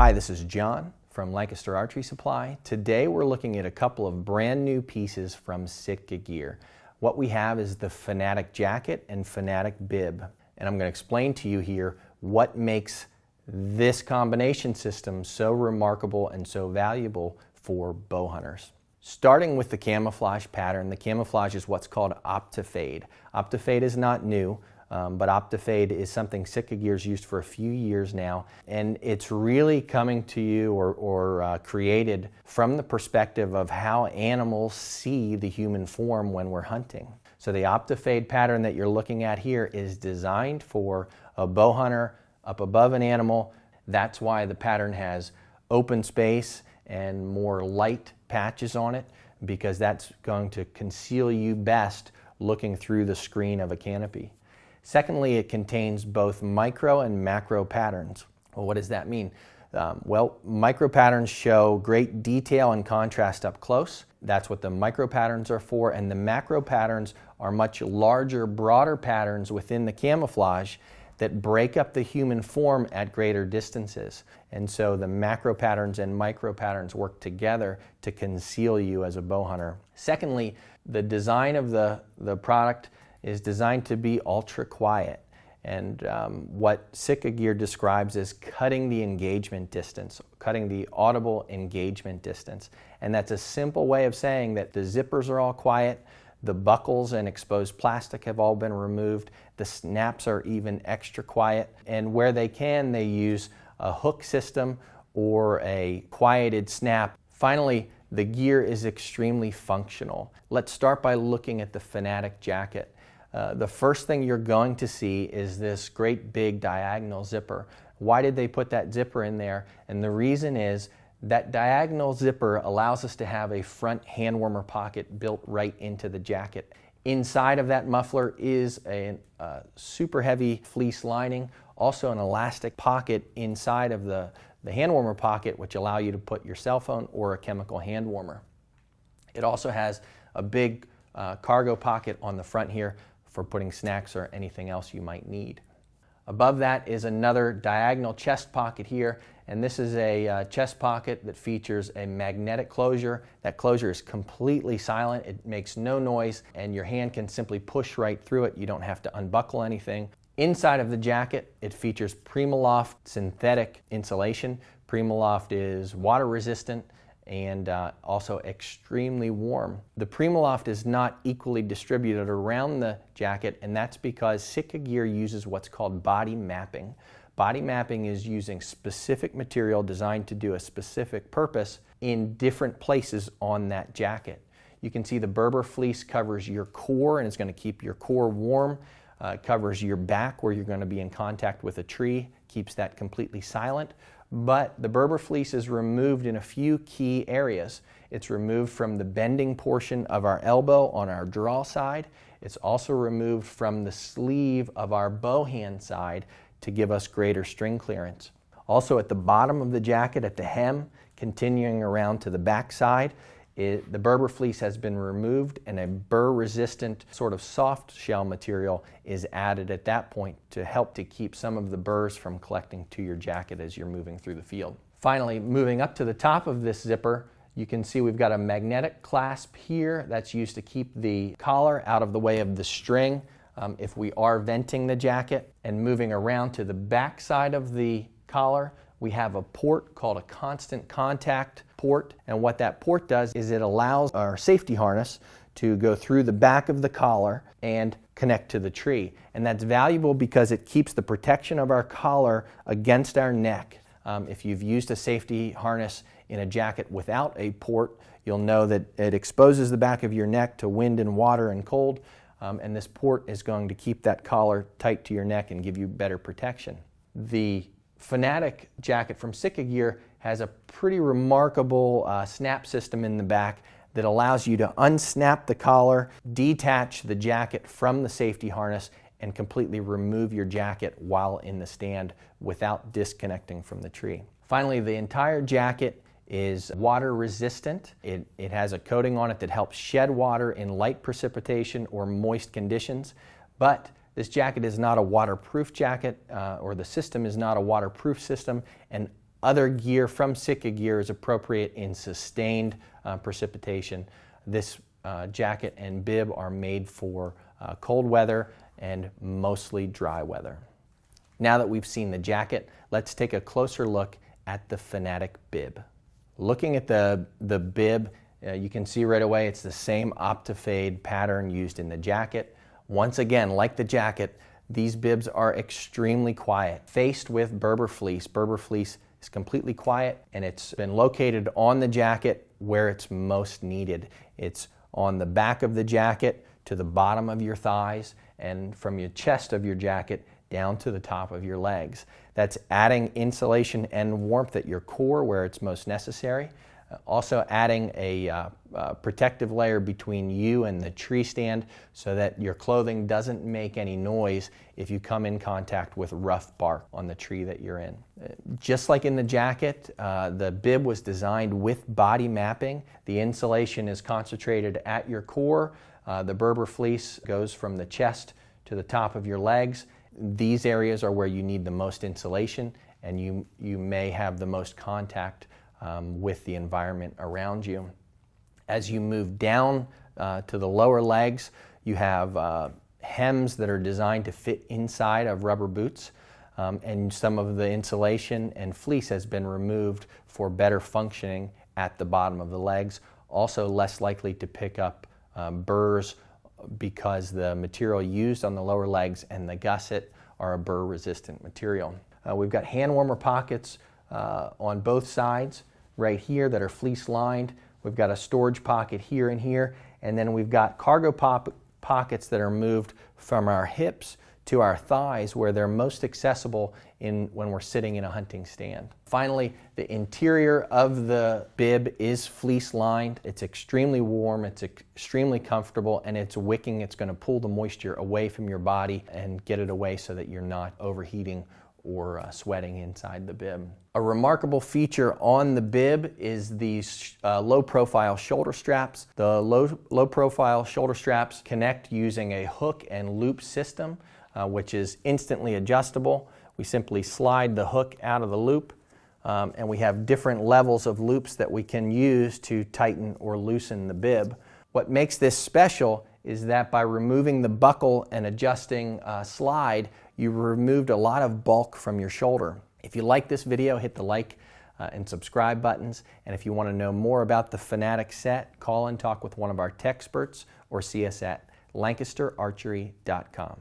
Hi, this is John from Lancaster Archery Supply. Today we're looking at a couple of brand new pieces from Sitka Gear. What we have is the Fanatic Jacket and Fanatic Bib. And I'm going to explain to you here what makes this combination system so remarkable and so valuable for bow hunters. Starting with the camouflage pattern, the camouflage is what's called OptiFade. OptiFade is not new. But OptiFade is something Sitka Gear's used for a few years now, and it's really coming to you or created from the perspective of how animals see the human form when we're hunting. So the OptiFade pattern that you're looking at here is designed for a bow hunter up above an animal. That's why the pattern has open space and more light patches on it, because that's going to conceal you best looking through the screen of a canopy. Secondly, it contains both micro and macro patterns. Well, what does that mean? Micro patterns show great detail and contrast up close. That's what the micro patterns are for, and the macro patterns are much larger, broader patterns within the camouflage that break up the human form at greater distances. And so the macro patterns and micro patterns work together to conceal you as a bow hunter. Secondly, the design of the product is designed to be ultra quiet, and what Sitka Gear describes as cutting the engagement distance, cutting the audible engagement distance. And that's a simple way of saying that the zippers are all quiet, the buckles and exposed plastic have all been removed, the snaps are even extra quiet, and where they can, they use a hook system or a quieted snap. Finally, the gear is extremely functional. Let's start by looking at the Fanatic Jacket. The first thing you're going to see is this great big diagonal zipper. Why did they put that zipper in there? And the reason is that diagonal zipper allows us to have a front hand warmer pocket built right into the jacket. Inside of that muffler is a super heavy fleece lining, also an elastic pocket inside of the hand warmer pocket, which allow you to put your cell phone or a chemical hand warmer. It also has a big cargo pocket on the front here for putting snacks or anything else you might need. Above that is another diagonal chest pocket here, and this is a chest pocket that features a magnetic closure. That closure is completely silent, it makes no noise, and your hand can simply push right through it. You don't have to unbuckle anything. Inside of the jacket, it features PrimaLoft synthetic insulation. PrimaLoft is water resistant and also extremely warm. The PrimaLoft is not equally distributed around the jacket, and that's because Sitka Gear uses what's called body mapping. Body mapping is using specific material designed to do a specific purpose in different places on that jacket. You can see the Berber fleece covers your core and it's going to keep your core warm. It covers your back where you're going to be in contact with a tree, keeps that completely silent. But the Berber fleece is removed in a few key areas. It's removed from the bending portion of our elbow on our draw side. It's also removed from the sleeve of our bow hand side to give us greater string clearance. Also at the bottom of the jacket, at the hem, continuing around to the back side, the Berber fleece has been removed and a burr-resistant sort of soft shell material is added at that point to help to keep some of the burrs from collecting to your jacket as you're moving through the field. Finally, moving up to the top of this zipper, you can see we've got a magnetic clasp here that's used to keep the collar out of the way of the string if we are venting the jacket. And moving around to the back side of the collar, we have a port called a constant contact port, and what that port does is it allows our safety harness to go through the back of the collar and connect to the tree. And that's valuable because it keeps the protection of our collar against our neck. If you've used a safety harness in a jacket without a port, you'll know that it exposes the back of your neck to wind and water and cold, and this port is going to keep that collar tight to your neck and give you better protection. The Fanatic Jacket from Sitka Gear has a pretty remarkable snap system in the back that allows you to unsnap the collar, detach the jacket from the safety harness, and completely remove your jacket while in the stand without disconnecting from the tree. Finally, the entire jacket is water resistant. It has a coating on it that helps shed water in light precipitation or moist conditions, but this jacket is not a waterproof jacket, or the system is not a waterproof system, and Other gear from Sitka Gear is appropriate in sustained precipitation. This jacket and bib are made for cold weather and mostly dry weather. Now that we've seen the jacket, let's take a closer look at the Fanatic bib. Looking at the bib, you can see right away it's the same OptiFade pattern used in the jacket. Once again, like the jacket, these bibs are extremely quiet. Faced with Berber fleece is completely quiet, and it's been located on the jacket where it's most needed. It's on the back of the jacket to the bottom of your thighs, and from your chest of your jacket down to the top of your legs. That's adding insulation and warmth at your core where it's most necessary. Also adding a protective layer between you and the tree stand so that your clothing doesn't make any noise if you come in contact with rough bark on the tree that you're in. Just like in the jacket, the bib was designed with body mapping. The insulation is concentrated at your core. The Berber fleece goes from the chest to the top of your legs. These areas are where you need the most insulation, and you may have the most contact with the environment around you. As you move down to the lower legs, you have hems that are designed to fit inside of rubber boots, and some of the insulation and fleece has been removed for better functioning at the bottom of the legs. Also less likely to pick up burrs because the material used on the lower legs and the gusset are a burr-resistant material. We've got hand warmer pockets on both sides right here that are fleece lined. We've got a storage pocket here and here, and then we've got cargo pockets that are moved from our hips to our thighs where they're most accessible when we're sitting in a hunting stand. Finally, the interior of the bib is fleece lined. It's extremely warm, it's extremely comfortable, and it's wicking. It's going to pull the moisture away from your body and get it away so that you're not overheating or sweating inside the bib. A remarkable feature on the bib is these low-profile shoulder straps. The low-profile shoulder straps connect using a hook and loop system, which is instantly adjustable. We simply slide the hook out of the loop, and we have different levels of loops that we can use to tighten or loosen the bib. What makes this special is that by removing the buckle and adjusting slide, you removed a lot of bulk from your shoulder. If you like this video, hit the like and subscribe buttons. And if you want to know more about the Fanatic set, call and talk with one of our tech experts or see us at LancasterArchery.com.